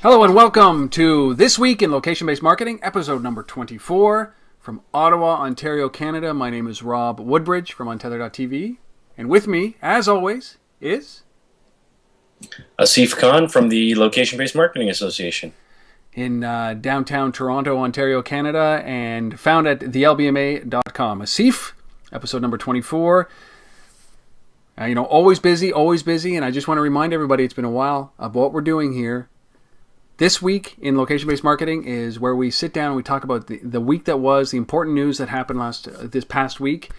Hello and welcome to This Week in Location-Based Marketing, episode number 24 from Ottawa, Ontario, Canada. My name is Rob Woodbridge from Untether.tv. And with me, as always, is... Asif Khan from the Location-Based Marketing Association. In downtown Toronto, Ontario, Canada, and found at thelbma.com. Asif, episode number 24. Always busy, and I just want to remind everybody it's been a while of what we're doing here. This week in Location-Based Marketing is where we sit down and we talk about the week that was, the important news that happened this past week,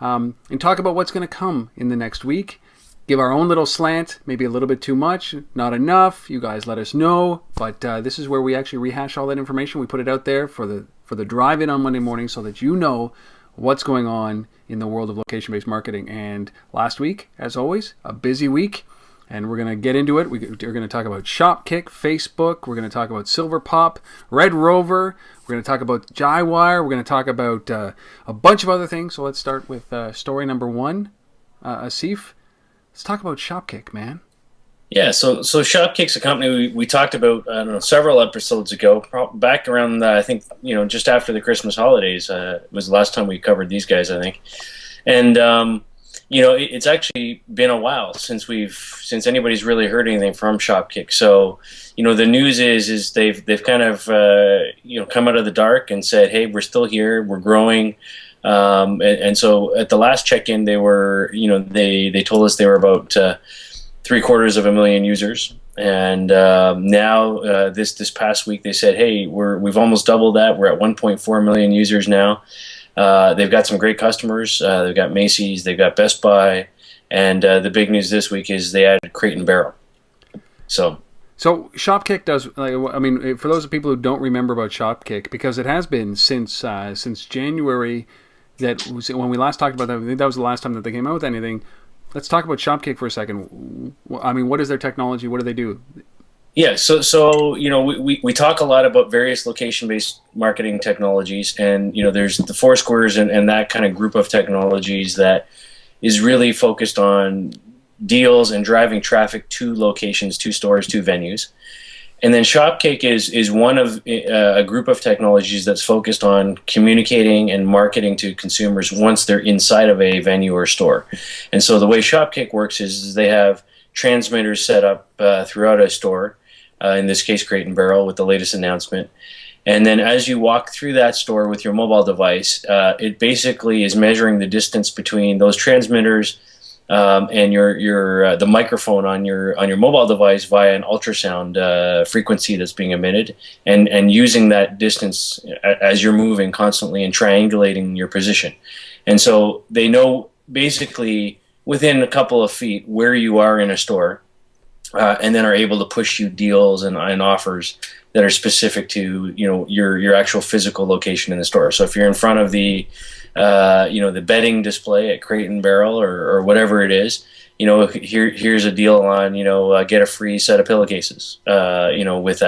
and talk about what's going to come in the next week. Give our own little slant, maybe a little bit too much, not enough. You guys let us know. But this is where we actually rehash all that information. We put it out there for the drive-in on Monday morning so that you know what's going on in the world of location-based marketing. And last week, as always, a busy week. And we're going to get into it. We're going to talk about Shopkick, Facebook. We're going to talk about Silver Pop, Red Rover. We're going to talk about Jywire. We're going to talk about a bunch of other things. So let's start with story number one. Asif, let's talk about Shopkick, man. Yeah, so Shopkick's a company we talked about several episodes ago, back around I think just after the Christmas holidays was the last time we covered these guys, I think, and. It's actually been a while since anybody's really heard anything from Shopkick. So, the news is they've kind of come out of the dark and said, hey, we're still here, we're growing, and so at the last check-in, they were they told us they were about 750,000 users, and now this past week they said, hey, we've almost doubled that. We're at 1.4 million users now. They've got some great customers. They've got Macy's, they've got Best Buy, and the big news this week is they added Crate & Barrel. So Shopkick does. For those people who don't remember about Shopkick, because it has been since January that was when we last talked about that. I think that was the last time that they came out with anything. Let's talk about Shopkick for a second. What is their technology? What do they do? Yeah, so we talk a lot about various location-based marketing technologies, and there's the Foursquares and that kind of group of technologies that is really focused on deals and driving traffic to locations, to stores, to venues. And then Shopkick is one of a group of technologies that's focused on communicating and marketing to consumers once they're inside of a venue or store. And so the way Shopkick works is they have transmitters set up throughout a store. In this case, Crate & Barrel with the latest announcement. And then as you walk through that store with your mobile device, it basically is measuring the distance between those transmitters and the microphone on your mobile device via an ultrasound frequency that's being emitted, and using that distance as you're moving constantly and triangulating your position. And so they know basically within a couple of feet where you are in a store. And then are able to push you deals and offers that are specific to your actual physical location in the store. So if you're in front of the the betting display at Crate & Barrel or whatever it is, here's a deal on get a free set of pillowcases with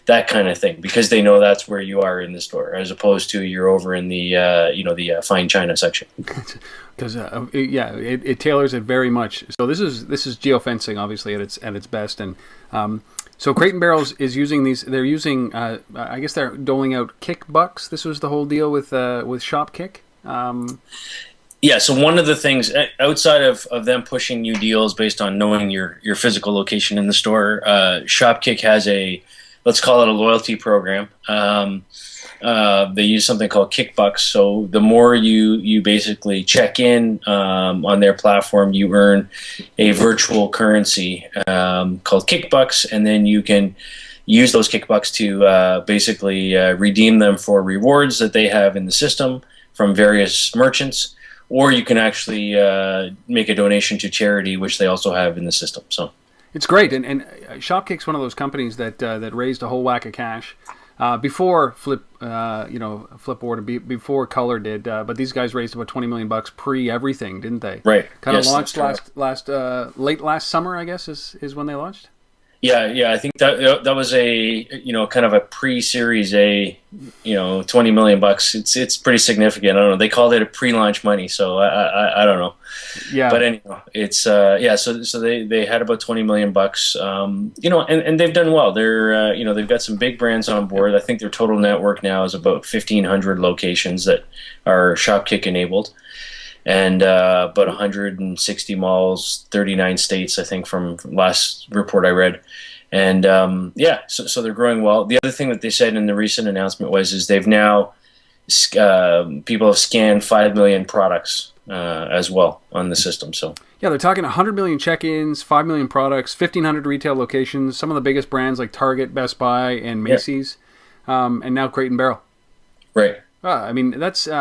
that kind of thing, because they know that's where you are in the store, as opposed to you're over in the fine china section. Because it tailors it very much. So this is geofencing, obviously, at its best. And so Crate & Barrel is using these. They're using I guess they're doling out kick bucks. This was the whole deal with Shopkick. Yeah. So one of the things outside of them pushing you deals based on knowing your physical location in the store, Shopkick has let's call it a loyalty program. They use something called Kickbucks. So the more you basically check in on their platform, you earn a virtual currency called Kickbucks, and then you can use those Kickbucks to basically redeem them for rewards that they have in the system from various merchants, or you can actually make a donation to charity, which they also have in the system. So it's great, and Shopkick's one of those companies that raised a whole whack of cash. Before Flipboard, before Color did, but these guys raised about $20 million pre everything, didn't they? Right. Kind of launched late last summer, I guess, is when they launched. Yeah. I think that was a kind of a pre-Series A, 20 million bucks. It's pretty significant. I don't know. They called it a pre-launch money, so I don't know. Yeah. But anyhow, it's yeah. So they had about 20 million bucks. And they've done well. They're they've got some big brands on board. I think their total network now is about 1,500 locations that are Shopkick enabled, and about 160 malls, 39 states, I think, from last report I read. And so they're growing well. The other thing that they said in the recent announcement is they've now people have scanned 5 million products as well on the system. So yeah, they're talking 100 million check-ins, 5 million products, 1,500 retail locations, some of the biggest brands like Target, Best Buy, and Macy's, and now Crate and Barrel. Right. I mean, that's good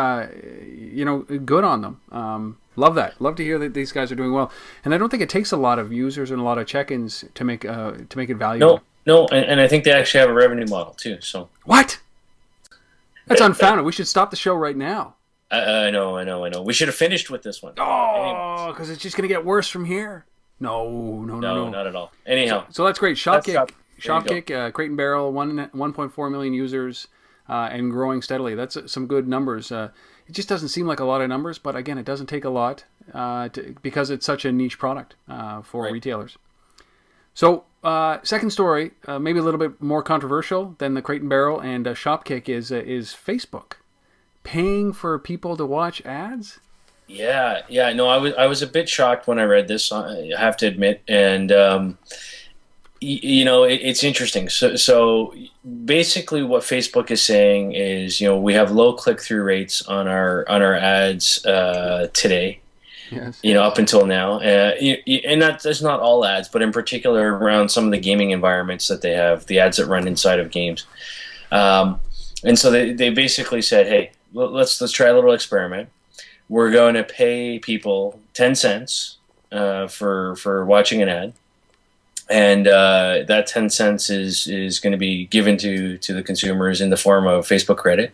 on them. Love that. Love to hear that these guys are doing well. And I don't think it takes a lot of users and a lot of check-ins to make it valuable. No, and I think they actually have a revenue model too. So what? That's unfounded. We should stop the show right now. I know. We should have finished with this one. Oh, because it's just going to get worse from here. No, not at all. Anyhow, so that's great. Shopkick, Crate and Barrel, 1.4 million users. And growing steadily. That's some good numbers. It just doesn't seem like a lot of numbers, but again, it doesn't take a lot because it's such a niche product for retailers. So, second story, maybe a little bit more controversial than the Crate and Barrel and Shopkick is Facebook paying for people to watch ads. Yeah. No, I was a bit shocked when I read this. I have to admit, and it's interesting. So basically what Facebook is saying is, we have low click-through rates on our ads today. Yes. Up until now. And that's not all ads, but in particular around some of the gaming environments that they have, the ads that run inside of games. And so they basically said, hey, let's try a little experiment. We're going to pay people 10 cents for watching an ad. And that 10 cents is going to be given to the consumers in the form of Facebook credit.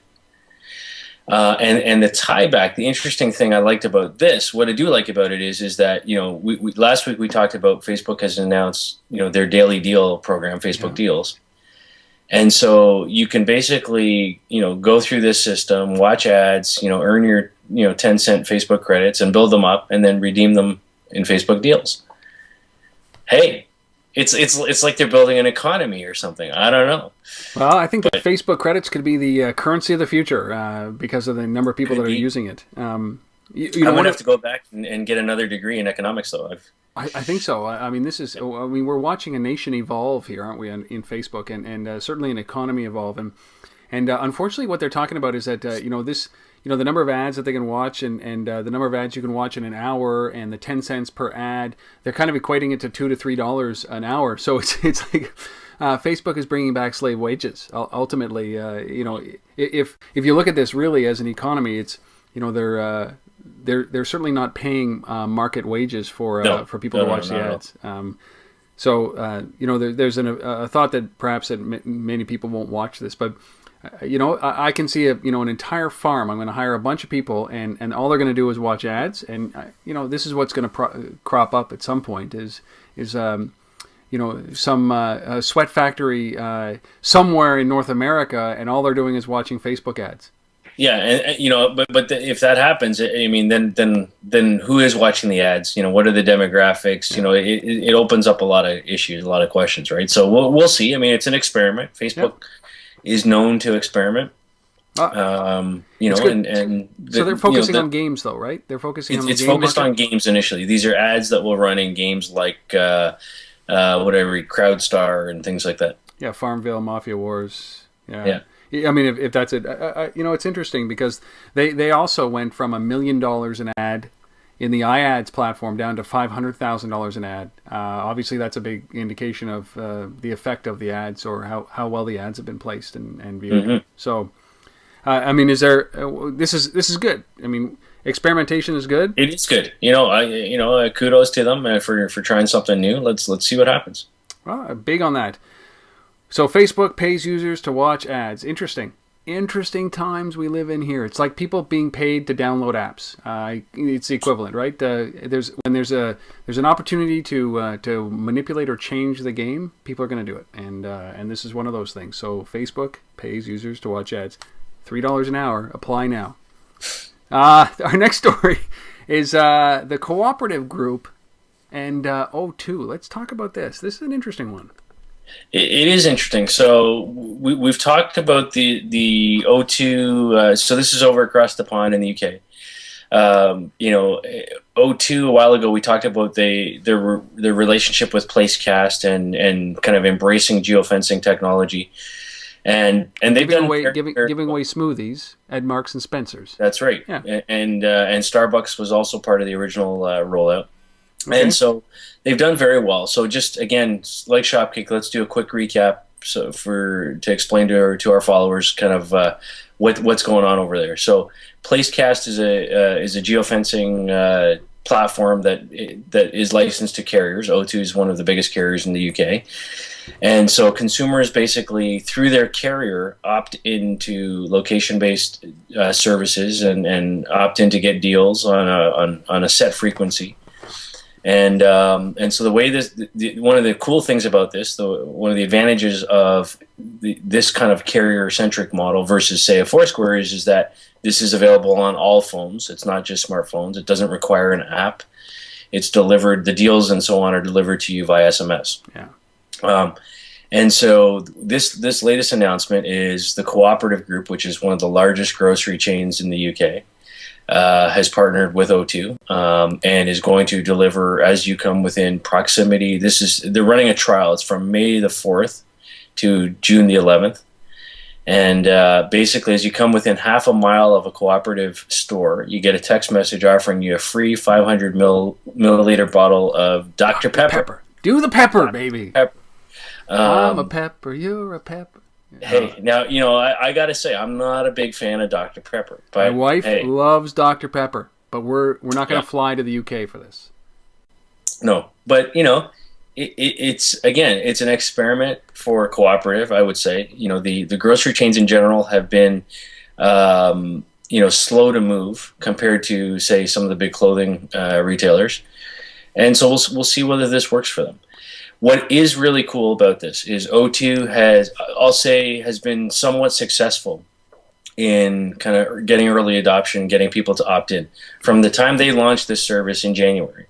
And the tieback, the interesting thing I liked about this, what I do like about it is that, we last week we talked about Facebook has announced, their daily deal program, Facebook Deals. And so you can basically, go through this system, watch ads, earn your, 10-cent Facebook credits and build them up and then redeem them in Facebook Deals. Hey. It's like they're building an economy or something. I don't know. Well, I think that Facebook credits could be the currency of the future because of the number of people that are using it. I'm going to have to go back and get another degree in economics, though. I think so. I mean, we're watching a nation evolve here, aren't we, in Facebook, and certainly an economy evolve. And unfortunately, what they're talking about is that the number of ads that they can watch and the number of ads you can watch in an hour and the 10 cents per ad, they're kind of equating it to $2 to $3 an hour. So it's like Facebook is bringing back slave wages. Ultimately, if you look at this really as an economy, it's they're certainly not paying market wages for people to watch the ads. There's a thought that perhaps that many people won't watch this, but I can see an entire farm. I'm going to hire a bunch of people, and all they're going to do is watch ads. And this is what's going to crop up at some point is some sweat factory somewhere in North America, and all they're doing is watching Facebook ads. Yeah, and but if that happens, I mean, then who is watching the ads? What are the demographics? It opens up a lot of issues, a lot of questions, right? So we'll see. I mean, it's an experiment. Facebook is known to experiment. So they're focusing on games, though, right? They're focusing on the game focused market? on games initially. These are ads that will run in games like whatever, CrowdStar and things like that. Yeah, Farmville, Mafia Wars. Yeah. I mean, if that's it, it's interesting because they also went from $1 million an ad in the iAds platform down to $500,000 an ad. Obviously, that's a big indication of the effect of the ads or how well the ads have been placed and viewed. Mm-hmm. So, I mean, this is good. I mean, experimentation is good. It is good. Kudos to them for trying something new. Let's see what happens. Well, big on that. So Facebook pays users to watch ads. Interesting. interesting times we live in here. It's like people being paid to download apps. It's the equivalent, right? There's an opportunity to manipulate or change the game, people are going to do it, and this is one of those things. So Facebook pays users to watch ads, $3 an hour. Apply now. Our next story is the cooperative group and O2. Let's talk about this. This is an interesting one. It is interesting. So we've talked about the O2. So this is over across the pond in the UK. O2 a while ago we talked about their relationship with Placecast and kind of embracing geofencing technology, and they've giving away smoothies at Marks and Spencer's. That's right. Yeah. And Starbucks was also part of the original rollout. Okay. And so they've done very well. So just again, like Shopkick, let's do a quick recap to explain to our followers kind of what's going on over there. So Placecast is a geofencing platform that is licensed to carriers. O2 is one of the biggest carriers in the UK, and so consumers basically through their carrier opt into location-based services and opt in to get deals on a set frequency. And so the way one of the cool things about this, one of the advantages of this kind of carrier-centric model versus, say, a Foursquare is that this is available on all phones. It's not just smartphones. It doesn't require an app. It's delivered. The deals and so on are delivered to you via SMS. Yeah. And so this latest announcement is the Cooperative Group, which is one of the largest grocery chains in the UK. Has partnered with O2 and is going to deliver as you come within proximity. They're running a trial. It's from May the 4th to June the 11th. And basically, as you come within half a mile of a cooperative store, you get a text message offering you a free 500 milliliter bottle of Dr. Pepper. Do the pepper, baby. Pepper. I'm a pepper. You're a pepper. Hey, now, I got to say, I'm not a big fan of Dr. Pepper. But, my wife loves Dr. Pepper, but we're not going to fly to the UK for this. No, but, it's an experiment for cooperative, I would say. The grocery chains in general have been, slow to move compared to, say, some of the big clothing retailers. And so we'll see whether this works for them. What is really cool about this is O2 has been somewhat successful in kind of getting early adoption, getting people to opt in. From the time they launched this service in January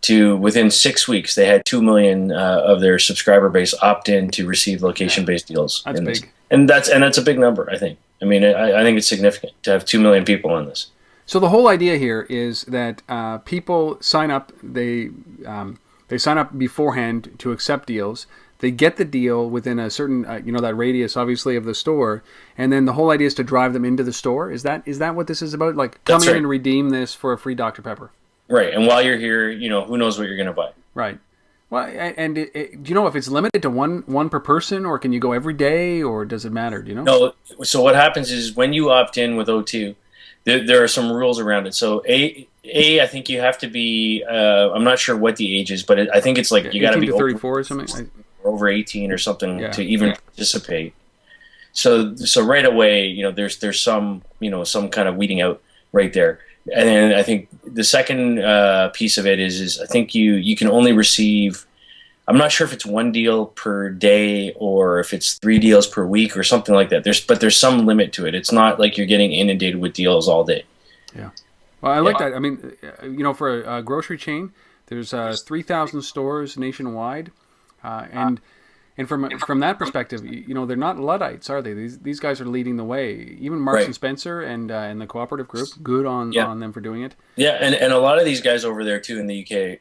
to within 6 weeks, they had 2 million of their subscriber base opt in to receive location-based deals. That's big. And that's a big number, I think. I mean, I think it's significant to have 2 million people on this. So the whole idea here is that people sign up. They sign up beforehand to accept deals. They get the deal within a certain, that radius, obviously, of the store. And then the whole idea is to drive them into the store. Is that what this is about? Like, come in and redeem this for a free Dr. Pepper. Right. And while you're here, who knows what you're going to buy. Right. Well, and do you know if it's limited to one per person, or can you go every day, or does it matter? Do you know? No. So what happens is when you opt in with O2, there are some rules around it. So I think you have to be. I'm not sure what the age is, but I think it's like you got to be 34 or something, over 18 or something to even participate. So right away, there's some some kind of weeding out right there. And then I think the second piece of it is I think you can only receive. I'm not sure if it's one deal per day or if it's 3 deals per week or something like that. There's some limit to it. It's not like you're getting inundated with deals all day. Yeah. Well, I like that. I mean, for a grocery chain, there's 3,000 stores nationwide, and from that perspective, they're not Luddites, are they? These guys are leading the way. Even Marks and Spencer and the Cooperative Group, good on them for doing it. Yeah, and a lot of these guys over there too in the UK.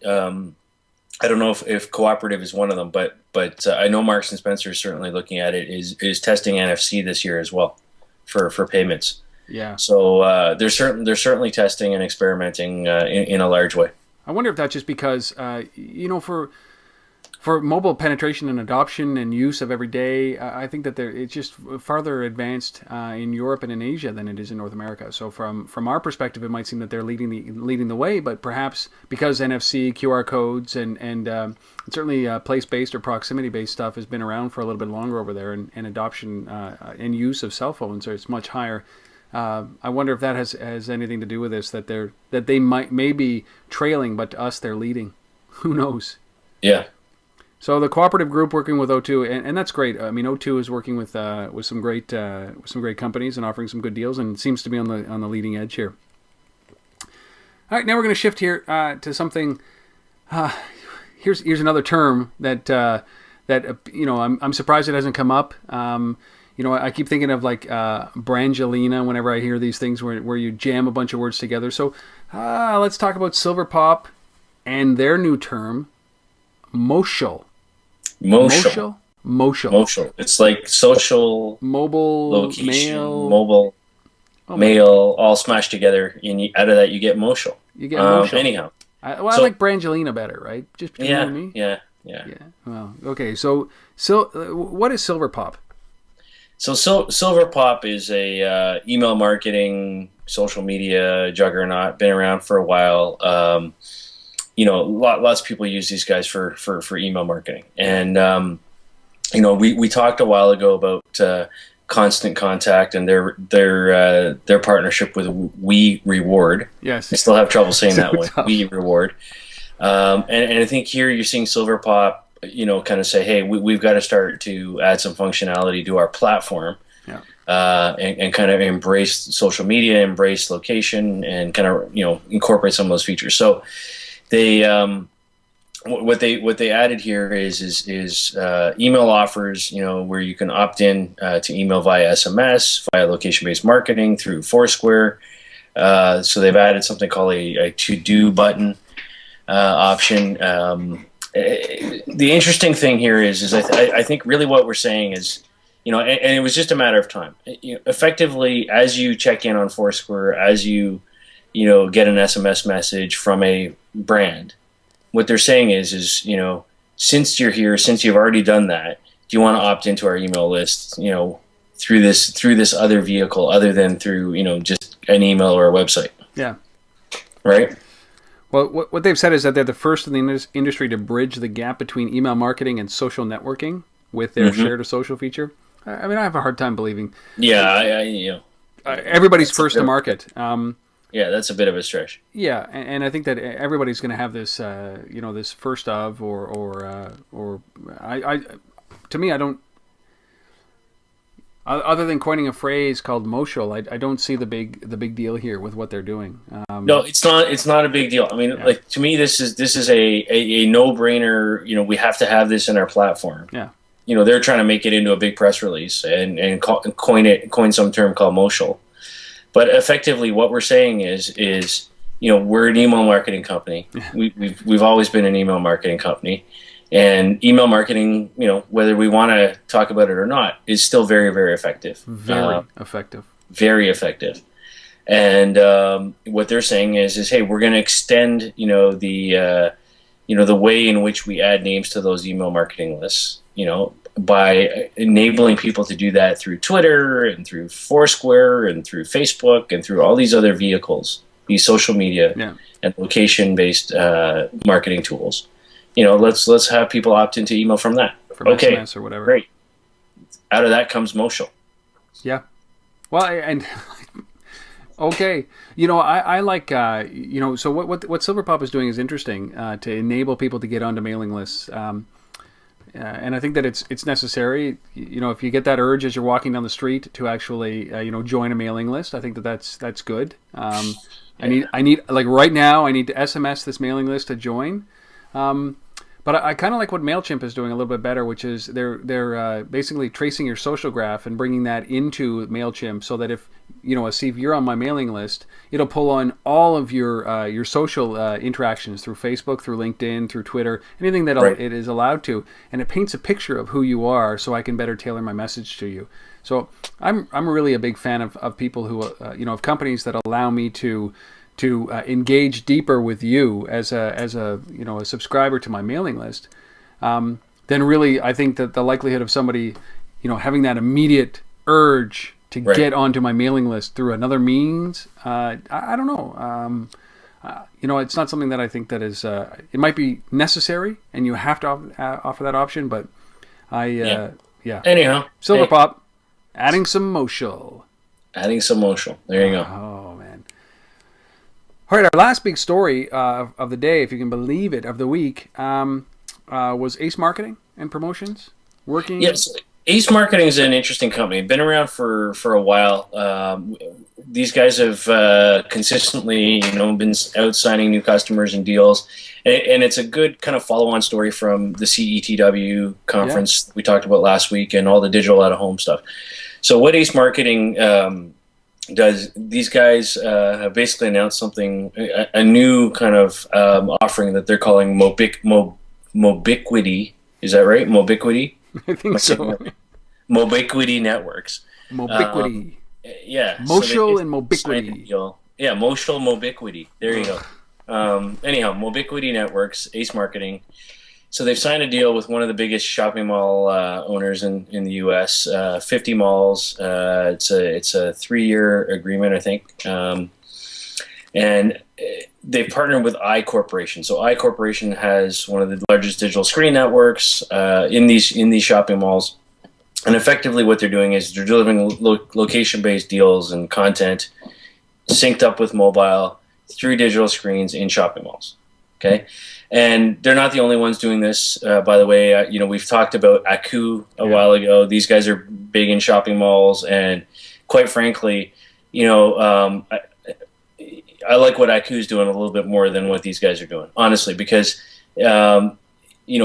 I don't know if Cooperative is one of them, but I know Marks and Spencer is certainly looking at it. Is testing NFC this year as well for payments. Yeah. So they're certainly testing and experimenting in a large way. I wonder if that's just because for mobile penetration and adoption and use of every day, I think that it's just farther advanced in Europe and in Asia than it is in North America. So from our perspective, it might seem that they're leading the way, but perhaps because NFC, QR codes, and certainly place-based or proximity-based stuff has been around for a little bit longer over there, and adoption and use of cell phones is much higher. I wonder if that has anything to do with this, that they may be trailing, but to us they're leading. Who knows? Yeah. So the cooperative group working with O2, and that's great. I mean, O2 is working with some great companies and offering some good deals, and seems to be on the leading edge here. All right, now we're going to shift here to something. Here's another term that I'm surprised it hasn't come up. I keep thinking of like Brangelina whenever I hear these things where you jam a bunch of words together. So let's talk about Silverpop and their new term, Motional. Motional. It's like social, mobile, location, mail, mail, all smashed together. And out of that, you get Motional. You get Motional. Anyhow. I like Brangelina better, right? Just between you and me? Yeah. Well, okay. So what is Silverpop? So Silverpop is a email marketing, social media juggernaut. Been around for a while. Lots of people use these guys for email marketing. And, we talked a while ago about Constant Contact and their partnership with We Reward. Yes. I still have trouble saying that one. Tough. We Reward. And I think here you're seeing Silverpop, kind of say, hey, we've got to start to add some functionality to our platform. Yeah. And kind of embrace social media, embrace location, and kind of, incorporate some of those features. So they what they added here is email offers, where you can opt in to email via SMS, via location-based marketing through Foursquare. So they've added something called a to-do button option. The interesting thing here is I think really what we're saying is, and it was just a matter of time. Effectively, as you check in on Foursquare, as you get an SMS message from a brand, what they're saying is since you're here, since you've already done that, do you want to opt into our email list, through this other vehicle other than through, just an email or a website? Yeah. Right? Well, what they've said is that they're the first in the industry to bridge the gap between email marketing and social networking with their Share to Social feature. I mean, I have a hard time believing. Yeah, everybody's first to market. Yeah, that's a bit of a stretch. Yeah, and I think that everybody's going to have this, this first of, or to me, I don't. Other than coining a phrase called Motional, I don't see the big deal here with what they're doing. No, it's not a big deal. I mean, to me, this is a no-brainer. We have to have this in our platform. Yeah. They're trying to make it into a big press release and coin some term called Motional. But effectively, what we're saying is we're an email marketing company. We've always been an email marketing company, and email marketing, whether we want to talk about it or not, is still very, very effective. Very effective. Very effective. And what they're saying is hey, we're going to extend the way in which we add names to those email marketing lists. By enabling people to do that through Twitter and through Foursquare and through Facebook and through all these other vehicles, these social media and location-based marketing tools. Let's have people opt into email from that. From SMS or whatever. Great. Out of that comes Motional. Yeah. Well, and okay, I like so what Silverpop is doing is interesting to enable people to get onto mailing lists. And I think that it's necessary. If you get that urge as you're walking down the street to actually join a mailing list, I think that's good. I need like right now I need to SMS this mailing list to join. But I kind of like what MailChimp is doing a little bit better, which is they're basically tracing your social graph and bringing that into MailChimp, so that if you're on my mailing list, it'll pull on all of your social interactions through Facebook, through LinkedIn, through Twitter, anything that it is allowed to, and it paints a picture of who you are, so I can better tailor my message to you. So I'm really a big fan of people who of companies that allow me to engage deeper with you as a subscriber to my mailing list. then really I think that the likelihood of somebody, having that immediate urge to get onto my mailing list through another means, I don't know. It's not something that I think that is. It might be necessary, and you have to offer that option. But yeah. Anyhow, Silver Pop, adding some motional. Adding some motional. There you go. Oh man. All right, our last big story of the day, if you can believe it, of the week, was Ace Marketing and Promotions working. Yes. Ace Marketing is an interesting company. Been around for a while. These guys have consistently, been out signing new customers and deals, and it's a good kind of follow-on story from the CETW conference we talked about last week and all the digital out-of-home stuff. So what Ace Marketing does, these guys have basically announced something, a new kind of offering that they're calling Mobiquity. Is that right? Mobiquity? I think so. Mobiquity Networks. Mobiquity. Motional and Mobiquity. Yeah, Motional Mobiquity. There you go. Anyhow, Mobiquity Networks, Ace Marketing. So they've signed a deal with one of the biggest shopping mall owners in the U.S. 50 malls. It's a 3-year agreement, I think. And they've partnered with I Corporation. So I Corporation has one of the largest digital screen networks in these shopping malls. And effectively what they're doing is they're delivering location-based deals and content synced up with mobile through digital screens in shopping malls. Okay? And they're not the only ones doing this, by the way. We've talked about Aku a while ago. These guys are big in shopping malls. And quite frankly, I like what Aku's doing a little bit more than what these guys are doing, honestly, because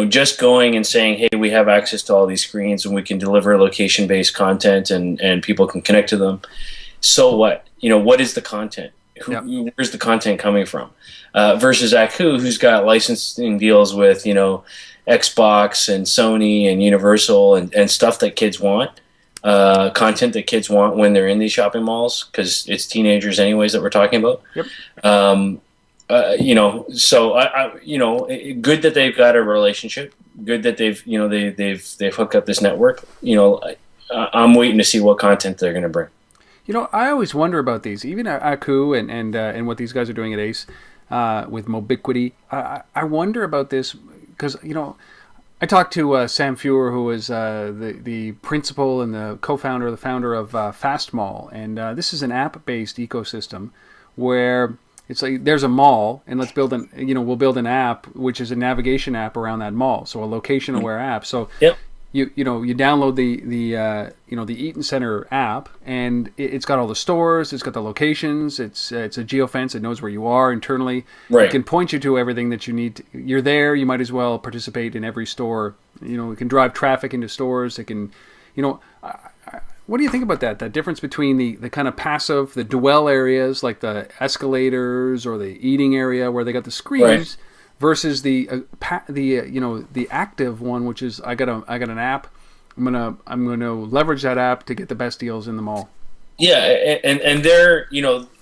just going and saying, hey, we have access to all these screens and we can deliver location-based content and people can connect to them. So what? What is the content? Where's the content coming from? Versus Aku, who's got licensing deals with, Xbox and Sony and Universal and stuff that kids want, content that kids want when they're in these shopping malls, because it's teenagers anyways that we're talking about. Yep. So good that they've got a relationship. Good that they've hooked up this network. I'm waiting to see what content they're going to bring. I always wonder about these, even Aku and what these guys are doing at Ace with Mobiquity. I wonder about this because I talked to Sam Fuhr, who is the principal and the co-founder, the founder of Fastmall, and this is an app-based ecosystem where it's like there's a mall, and we'll build an app which is a navigation app around that mall, so a location-aware app. So you download the Eaton Center app, and it's got all the stores, it's got the locations, it's a geofence, it knows where you are internally. Right. It can point you to everything that you need. You're there, you might as well participate in every store. It can drive traffic into stores. It can, what do you think about that? That difference between the kind of passive, the dwell areas like the escalators or the eating area where they got the screens, versus the active one, which is I got an app. I'm gonna leverage that app to get the best deals in the mall. Yeah, and they're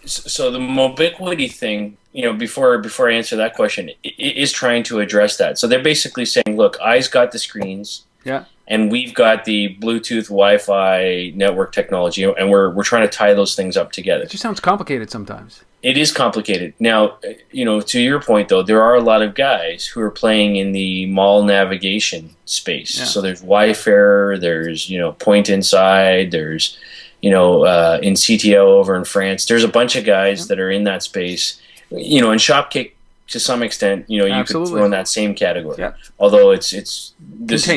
so the Mobiquity thing, before I answer that question, is trying to address that. So they're basically saying, look, I's got the screens. Yeah. And we've got the Bluetooth, Wi-Fi network technology, and we're trying to tie those things up together. It just sounds complicated sometimes. It is complicated. Now, to your point, though, there are a lot of guys who are playing in the mall navigation space. Yeah. So there's Wayfair, there's, Point Inside, there's, in CTO over in France. There's a bunch of guys that are in that space. And Shopkick, to some extent, you could throw in that same category. Yeah. Although this is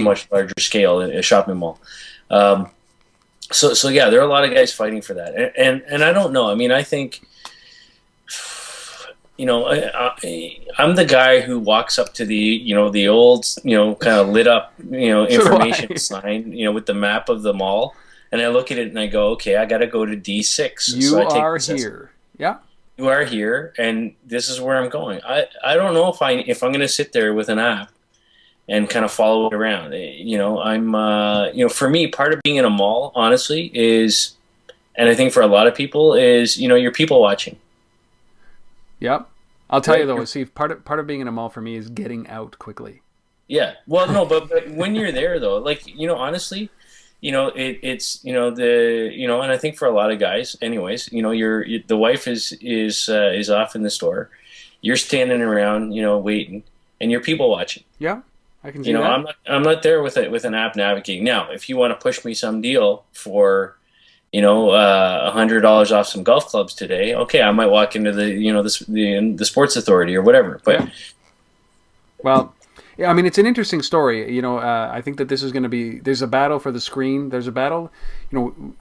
much larger scale in a shopping mall. So yeah, there are a lot of guys fighting for that, and I don't know. I mean, I think, I'm the guy who walks up to the old, kind of lit up, information sign, with the map of the mall, and I look at it and I go, okay, I got to go to D6. You are here. Yeah. You are here, and this is where I'm going. I don't know if I'm going to sit there with an app and kind of follow it around. I'm for me, part of being in a mall, honestly, is, and I think for a lot of people is, you're people watching. Yep. I'll tell you though, see, part of being in a mall for me is getting out quickly. Yeah. Well, no, but when you're there though, like, honestly, it's, and I think for a lot of guys, anyways, the wife is off in the store, you're standing around, waiting, and you're people watching. Yeah, I can see that. I'm not there with an app navigating. Now, if you want to push me some deal for, $100 off some golf clubs today, okay, I might walk into the Sports Authority or whatever. But yeah. Well, yeah, I mean, it's an interesting story. I think that this is going to be. There's a battle for the screen. There's a battle,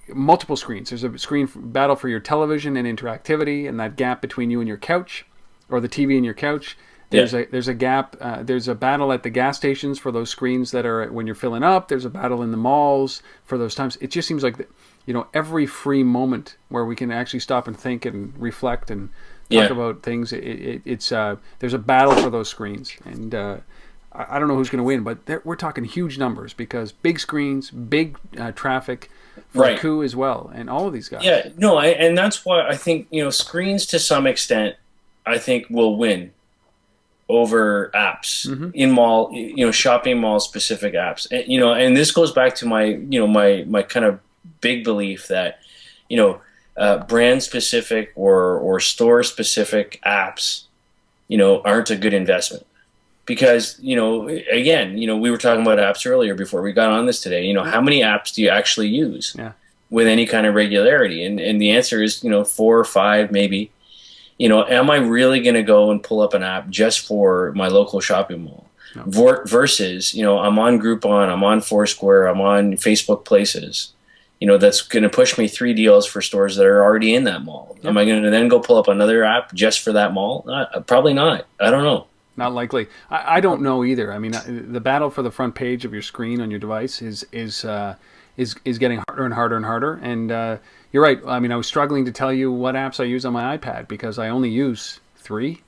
multiple screens. There's a battle for your television and interactivity, and that gap between you and your couch, or the TV and your couch. There's a gap. There's a battle at the gas stations for those screens that are when you're filling up. There's a battle in the malls for those times. It just seems like, every free moment where we can actually stop and think and reflect and talk about things. It's there's a battle for those screens, and I don't know who's going to win, but we're talking huge numbers because big screens, big traffic for Coup as well, and all of these guys. Yeah, no, and that's why I think screens to some extent, I think will win over apps in mall, shopping mall specific apps, and this goes back to my my kind of big belief that brand specific or store specific apps aren't a good investment. Because, again, we were talking about apps earlier before we got on this today. How many apps do you actually use with any kind of regularity? And the answer is, 4 or 5 maybe. Am I really going to go and pull up an app just for my local shopping mall? No. Versus, I'm on Groupon, I'm on Foursquare, I'm on Facebook Places. That's going to push me 3 deals for stores that are already in that mall. Yep. Am I going to then go pull up another app just for that mall? Probably not. I don't know. Not likely. I don't know either. I mean, the battle for the front page of your screen on your device is getting harder and harder and harder. And you're right. I mean, I was struggling to tell you what apps I use on my iPad because I only use 3.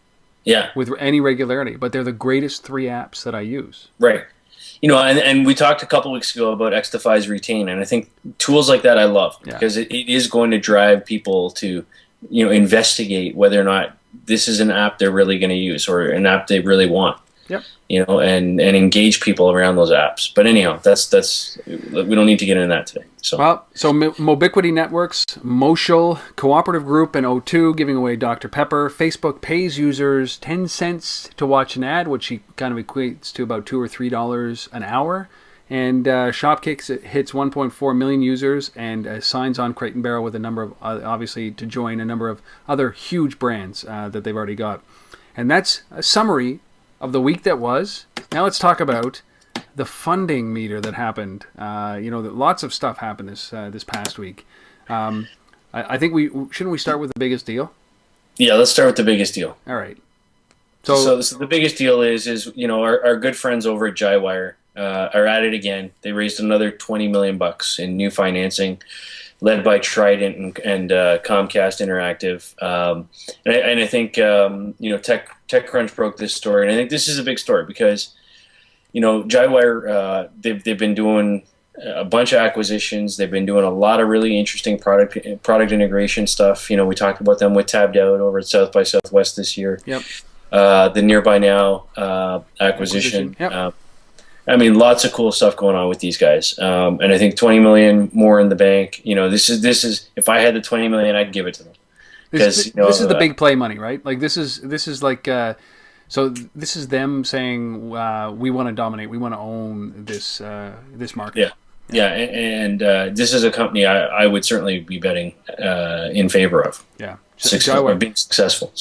Yeah. With any regularity, but they're the greatest 3 apps that I use. Right. And we talked a couple weeks ago about XDefi's Retain, and I think tools like that I love because it is going to drive people to, investigate whether or not this is an app they're really going to use or an app they really want. Yep. And engage people around those apps. But anyhow, that's we don't need to get into that today. So Mobiquity Networks, Moshel, Co-operative Group, and O2 giving away Dr. Pepper. Facebook pays users 10 cents to watch an ad, which kind of equates to about $2 or $3 an hour. And Shopkick hits 1.4 million users and signs on Crate and Barrel with a number of, obviously, to join a number of other huge brands that they've already got. And that's a summary of the week that was. Now let's talk about the funding meter that happened. Lots of stuff happened this past week. I think shouldn't we start with the biggest deal? Yeah, let's start with the biggest deal. All right. So the biggest deal is our good friends over at Jywire are at it again. They raised another $20 million in new financing, led by Trident and Comcast Interactive. And I think TechCrunch broke this story, and I think this is a big story because Jywire they've been doing a bunch of acquisitions. They've been doing a lot of really interesting product integration stuff. We talked about them with Tabbed Out over at South by Southwest this year. Yep. The Nearby Now acquisition. Yep. Lots of cool stuff going on with these guys, and I think 20 million more in the bank. This is if I had the 20 million, I'd give it to them. This is the big play money, right? Like this is like so this is them saying we want to dominate, we want to own this market. Yeah, and this is a company I would certainly be betting in favor of. Yeah, being successful.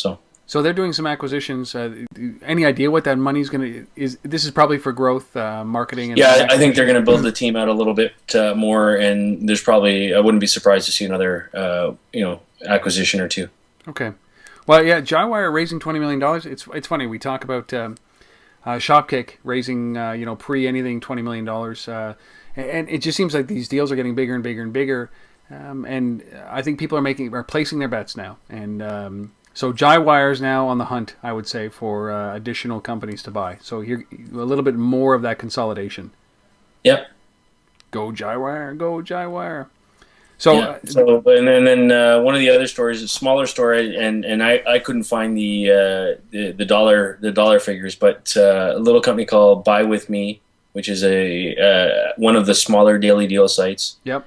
So they're doing some acquisitions. Any idea what that money's going to is? This is probably for growth, marketing. And I think they're going to build the team out a little bit more, and there's probably I wouldn't be surprised to see another acquisition or 2. Okay, well, yeah, Jywire raising $20 million. It's funny we talk about Shopkick raising pre anything $20 million, and it just seems like these deals are getting bigger and bigger and bigger, and I think people are placing their bets now and. So Jywire is now on the hunt, I would say, for additional companies to buy. So here, a little bit more of that consolidation. Yep. Go Jywire, go Jywire. So, Yeah. So, and then one of the other stores, a smaller store, and I couldn't find the dollar figures, but a little company called Buy With Me, which is a one of the smaller daily deal sites. yep.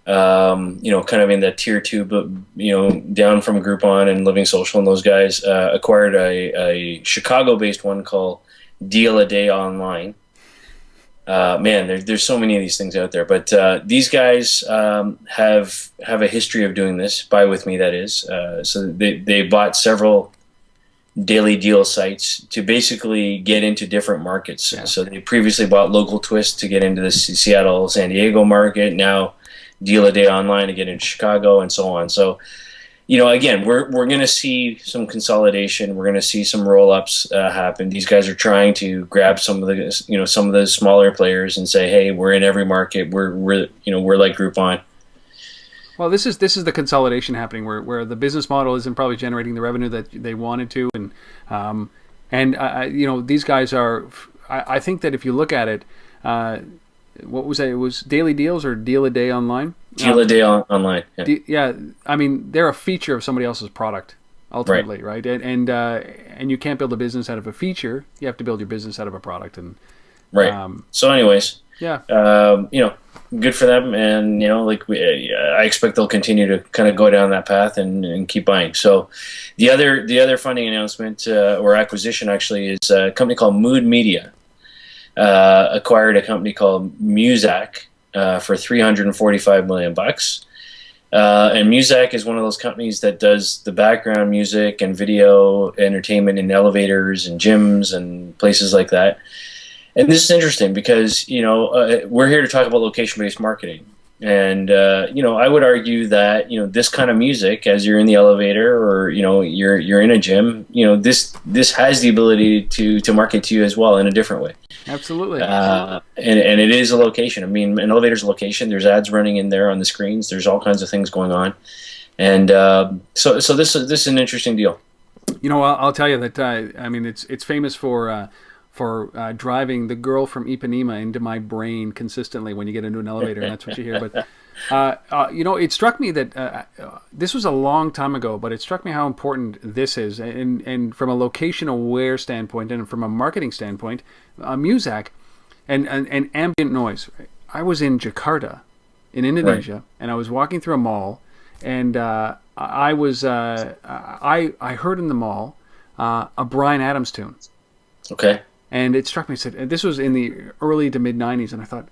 You know, kind of in the tier two, but you know, down from Groupon and Living Social, and those guys acquired a Chicago-based one called Deal a Day Online. Man, there's so many of these things out there, but these guys have a history of doing this. Buy With Me, that is. So they bought several daily deal sites to basically get into different markets. Yeah. So they previously bought Local Twist to get into the Seattle, San Diego market. Now Deal a Day Online to get into Chicago, and so on. So, you know, again, we're going to see some consolidation. We're going to see some roll-ups happen. These guys are trying to grab some of the smaller players and say, hey, we're in every market. We're like Groupon. Well, this is the consolidation happening where the business model isn't probably generating the revenue that they wanted to, and you know, these guys are. I think that if you look at it, what was that? It was Daily Deals or Deal a Day Online. Deal a Day Online. Yeah. Yeah, I mean, they're a feature of somebody else's product ultimately, right? And you can't build a business out of a feature. You have to build your business out of a product, and right. So, anyways, yeah, you know, good for them, and you know, like I expect they'll continue to kind of go down that path and keep buying. So, the other funding announcement or acquisition actually is a company called Mood Media acquired a company called Muzak for $345 million. And Muzak is one of those companies that does the background music and video entertainment in elevators and gyms and places like that. And this is interesting because, you know, we're here to talk about location-based marketing. And, you know, I would argue that, you know, this kind of music, as you're in the elevator or, you know, you're in a gym, you know, this has the ability to market to you as well in a different way. absolutely. And it is a location. I mean, an elevator's a location. There's ads running in there on the screens. There's all kinds of things going on. And so this is an interesting deal. You know, I'll tell you that I mean, it's famous for driving the girl from Ipanema into my brain consistently when you get into an elevator, and that's what you hear. But you know, it struck me that this was a long time ago, but it struck me how important this is, and from a location-aware standpoint and from a marketing standpoint, Muzak and ambient noise. I was in Jakarta, in Indonesia, right, and I was walking through a mall, and I heard in the mall a Bryan Adams tune. Okay. And it struck me. Said this was in the early to mid '90s, and I thought,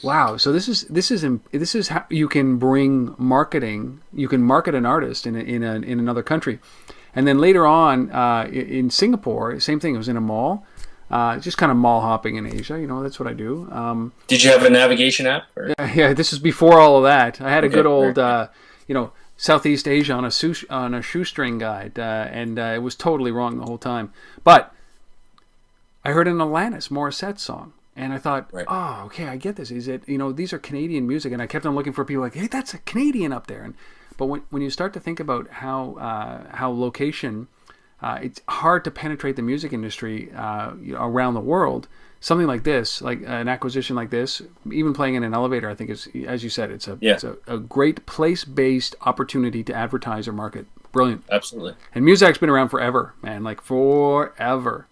wow. So this is how you can bring marketing. You can market an artist in another country, and then later on in Singapore, same thing. It was in a mall, just kind of mall hopping in Asia. You know, that's what I do. Did you have a navigation app? Or? Yeah. This is before all of that. I had a good old, you know, Southeast Asia on a shoestring guide, and it was totally wrong the whole time, but I heard an Alanis Morissette song, and I thought, right, oh, okay, I get this. Is it, you know, these are Canadian music, and I kept on looking for people like, hey, that's a Canadian up there. But when you start to think about how location, it's hard to penetrate the music industry around the world. Something like this, like an acquisition like this, even playing in an elevator, I think is, as you said, it's a great place-based opportunity to advertise or market. Brilliant. Absolutely. And Muzak's been around forever, man, like forever.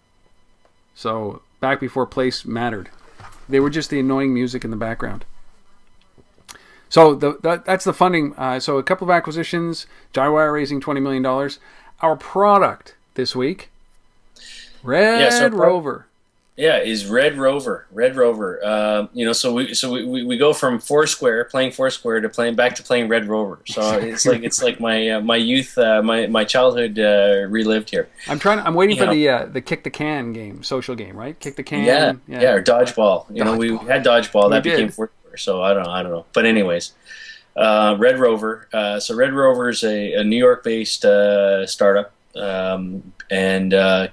So back before place mattered, they were just the annoying music in the background. So that's the funding. So a couple of acquisitions, Jywire raising $20 million. Our product this week, Red Rover. Yeah, is Red Rover. You know, so we go from playing Foursquare to playing Red Rover. So it's like my youth, my childhood relived here. I'm waiting for the kick the can game, social game, right? Kick the can. Yeah, or dodgeball. You know, we had dodgeball that became Foursquare. So I don't know. But anyways, Red Rover. So Red Rover is a New York-based startup. And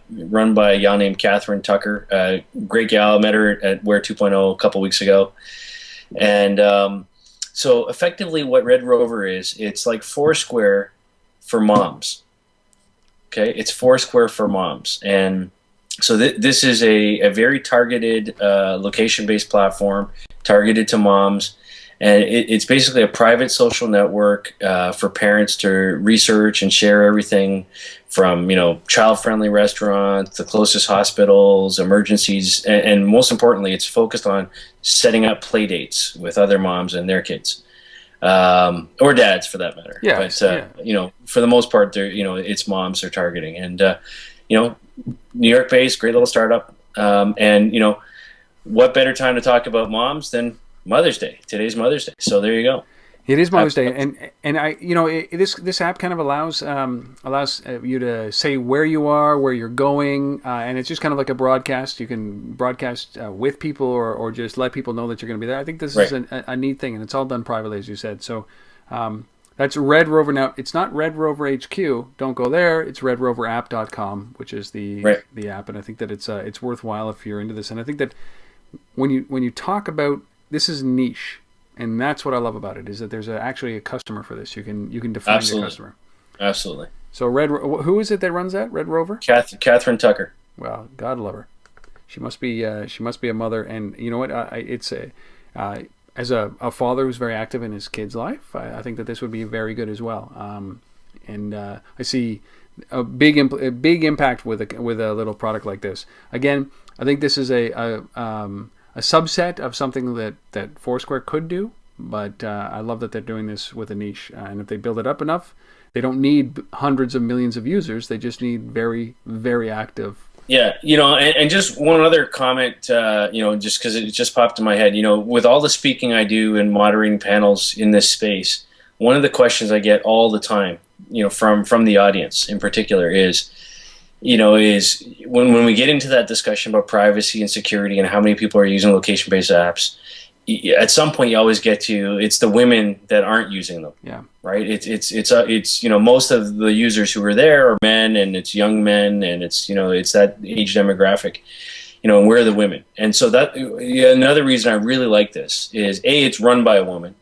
run by a gal named Catherine Tucker. Great gal. I met her at Wear 2.0 a couple weeks ago. And so effectively what Red Rover is, it's like Foursquare for moms. Okay? It's Foursquare for moms. And so this is a very targeted location-based platform targeted to moms. And it's basically a private social network for parents to research and share everything from, child-friendly restaurants, the closest hospitals, emergencies, and most importantly, it's focused on setting up play dates with other moms and their kids, or dads for that matter. Yeah, but for the most part, they're it's moms they're targeting, and New York-based, great little startup, and what better time to talk about moms than Mother's Day? Today's Mother's Day, so there you go. It is Mother's Day, and I this app kind of allows you to say where you are, where you're going, and it's just kind of like a broadcast. You can broadcast with people or just let people know that you're going to be there. I think this is a neat thing, and it's all done privately, as you said. So that's Red Rover. Now it's not Red Rover HQ. Don't go there. It's redroverapp.com, which is the app, and I think that it's worthwhile if you're into this. And I think that when you talk about this is niche. And that's what I love about it, is that there's actually a customer for this. You can define your customer. Absolutely. So who is it that runs that? Red Rover? Catherine Tucker. Well, God love her. She must be a mother, and you know what? As a father who's very active in his kid's life, I think that this would be very good as well. And I see a big impact with a little product like this. Again, I think this is a subset of something that Foursquare could do, but I love that they're doing this with a niche. And if they build it up enough, they don't need hundreds of millions of users. They just need very, very active. Yeah, and just one other comment, just because it just popped in my head, with all the speaking I do and moderating panels in this space, one of the questions I get all the time, from the audience in particular is when we get into that discussion about privacy and security and how many people are using location-based apps, at some point you always get to it's the women that aren't using them. Yeah. Right. It's most of the users who are there are men, and it's young men, and it's that age demographic, and we're the women. And so that another reason I really like this is it's run by a woman,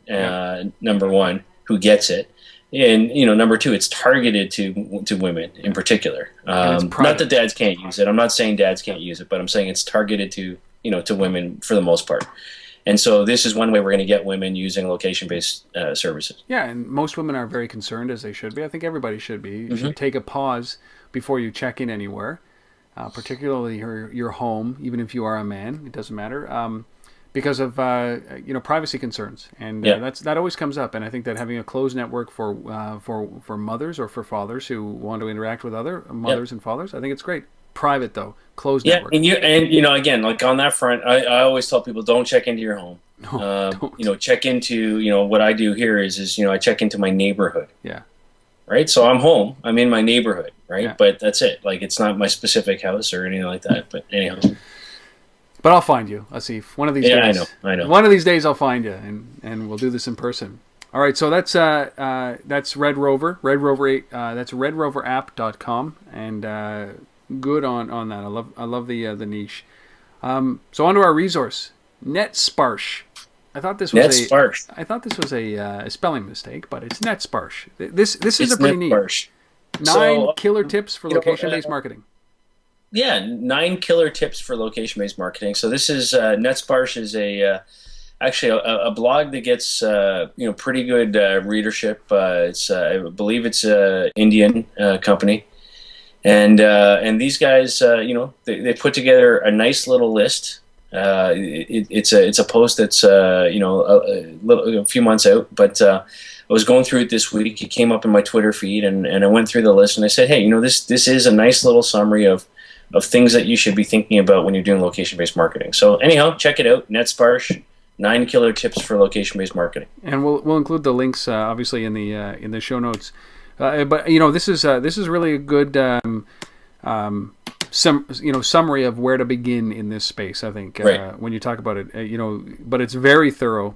number one, who gets it. And number two, it's targeted to women in particular. Not that dads can't use it. I'm not saying dads can't use it, but I'm saying it's targeted to to women for the most part. And so this is one way we're going to get women using location-based services. Yeah, and most women are very concerned, as they should be. I think everybody should be. You should take a pause before you check in anywhere, particularly your home, even if you are a man. It doesn't matter. Because of privacy concerns, and that always comes up. And I think that having a closed network for mothers or for fathers who want to interact with other mothers and fathers, I think it's great. Private though, closed network. And again, like on that front, I always tell people don't check into your home. No, don't. Check into what I do here is I check into my neighborhood. Yeah. Right. So I'm home. I'm in my neighborhood. Right. Yeah. But that's it. Like it's not my specific house or anything like that. But anyhow. But I'll find you, Asif. One of these days. Yeah, I know. One of these days I'll find you, and we'll do this in person. All right, so that's Red Rover. Red Rover 8. That's redroverapp.com, and good on that. I love the niche. So on to our resource, NetSparsh. I thought this was a spelling mistake, but it's NetSparsh. This is a pretty neat. 9 killer tips for location-based marketing. Yeah, 9 killer tips for location-based marketing. So this is NetSparsh is actually a blog that gets pretty good readership. It's I believe it's an Indian company, and these guys they put together a nice little list. It's a post that's a few months out, but I was going through it this week. It came up in my Twitter feed, and I went through the list and I said, hey, this is a nice little summary of things that you should be thinking about when you're doing location-based marketing. So anyhow, check it out. NetSparsh, 9 killer tips for location-based marketing. And we'll include the links obviously in the show notes. But this is really a good summary of where to begin in this space. I think when you talk about it, but it's very thorough.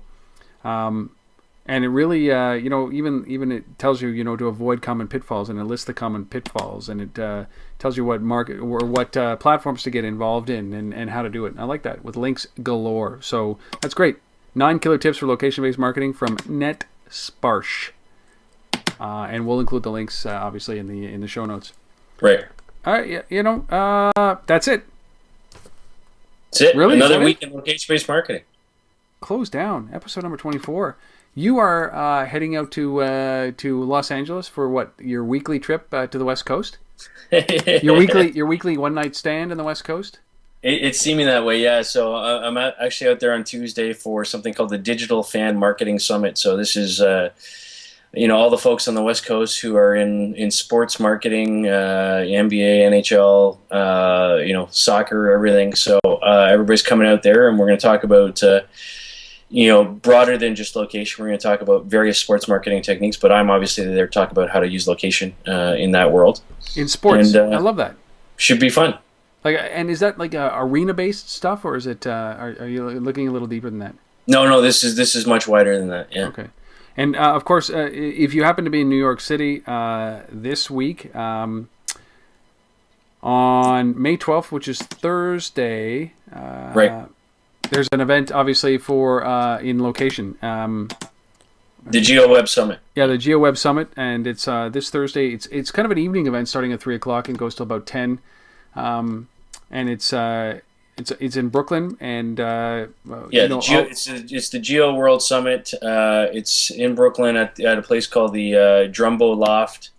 And it really, even it tells you, to avoid common pitfalls, and it lists the common pitfalls, and it tells you what market or what platforms to get involved in and how to do it. And I like that, with links galore. So that's great. 9 killer tips for location-based marketing from NetSparsh, and we'll include the links obviously in the show notes. Right. All right. That's it. That's it. Really? Another week in location-based marketing. close down. Episode number 24. You are heading out to Los Angeles for what? Your weekly trip to the West Coast? Your weekly one night stand on the West Coast? It's seeming that way, yeah. So I'm actually out there on Tuesday for something called the Digital Fan Marketing Summit. So this is, all the folks on the West Coast who are in sports marketing, NBA, NHL, soccer, everything. So everybody's coming out there, and we're going to talk about, broader than just location. We're going to talk about various sports marketing techniques, but I'm obviously there to talk about how to use location in that world. In sports, I love that. Should be fun. And is that like arena-based stuff, or is it? Are you looking a little deeper than that? No. This is much wider than that. Yeah. Okay. And of course, if you happen to be in New York City this week, on May 12th, which is Thursday, right, there's an event obviously for in location. The GeoWeb Summit. Yeah, the GeoWeb Summit, and it's this Thursday. It's kind of an evening event starting at 3:00 and goes till about 10. And it's in Brooklyn, and it's the Geo World Summit. It's in Brooklyn at a place called the Drumbo Loft.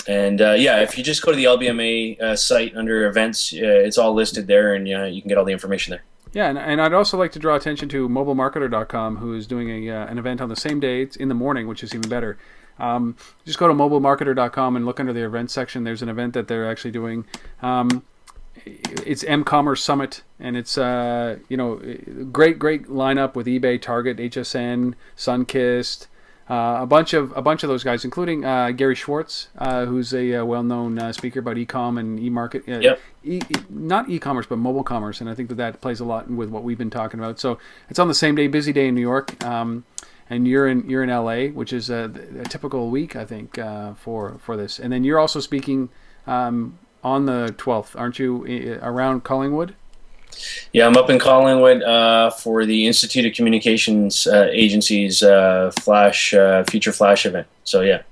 If you just go to the LBMA site under events, it's all listed there, and you can get all the information there. Yeah, and I'd also like to draw attention to mobilemarketer.com, who is doing an event on the same day. It's in the morning, which is even better. Just go to mobilemarketer.com and look under the events section. There's an event that they're actually doing. It's M-Commerce Summit, and it's great lineup with eBay, Target, HSN, Sunkist, a bunch of those guys, including Gary Schwartz, who's a well-known speaker about e-com and e-market. Not e-commerce, but mobile commerce, and I think that plays a lot with what we've been talking about. So it's on the same day, busy day in New York. And you're in LA, which is a typical week, I think, for this. And then you're also speaking on the 12th, aren't you, around Collingwood? Yeah, I'm up in Collingwood for the Institute of Communications Agency's Future Flash event. So yeah,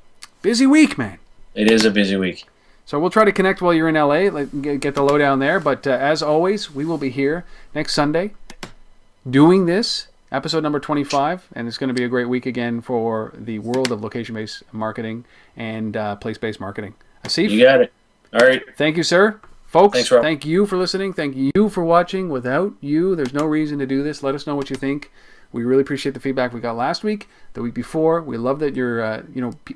busy week, man. It is a busy week. So we'll try to connect while you're in LA, get the lowdown there. But as always, we will be here next Sunday doing this. Episode number 25, and it's going to be a great week again for the world of location-based marketing and place-based marketing. Asif? You got it. All right. Thank you, sir. Folks, thanks, Rob. Thank you for listening. Thank you for watching. Without you, there's no reason to do this. Let us know what you think. We really appreciate the feedback we got last week, the week before. We love that you're,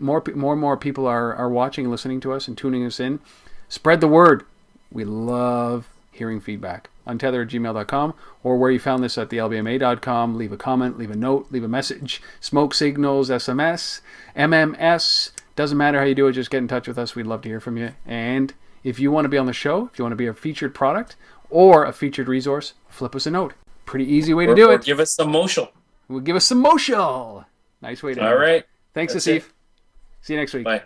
more and more people are watching and listening to us and tuning us in. Spread the word. We love hearing feedback. Untether@gmail.com, or where you found this at the lbma.com. Leave a comment, leave a note, leave a message. Smoke signals, SMS, MMS. Doesn't matter how you do it, just get in touch with us. We'd love to hear from you. And if you want to be on the show, if you want to be a featured product or a featured resource, flip us a note. Pretty easy way to do it. Give us some motional. We'll give us some motional. Nice way to do it. All right. Thanks, Asif. See you next week. Bye.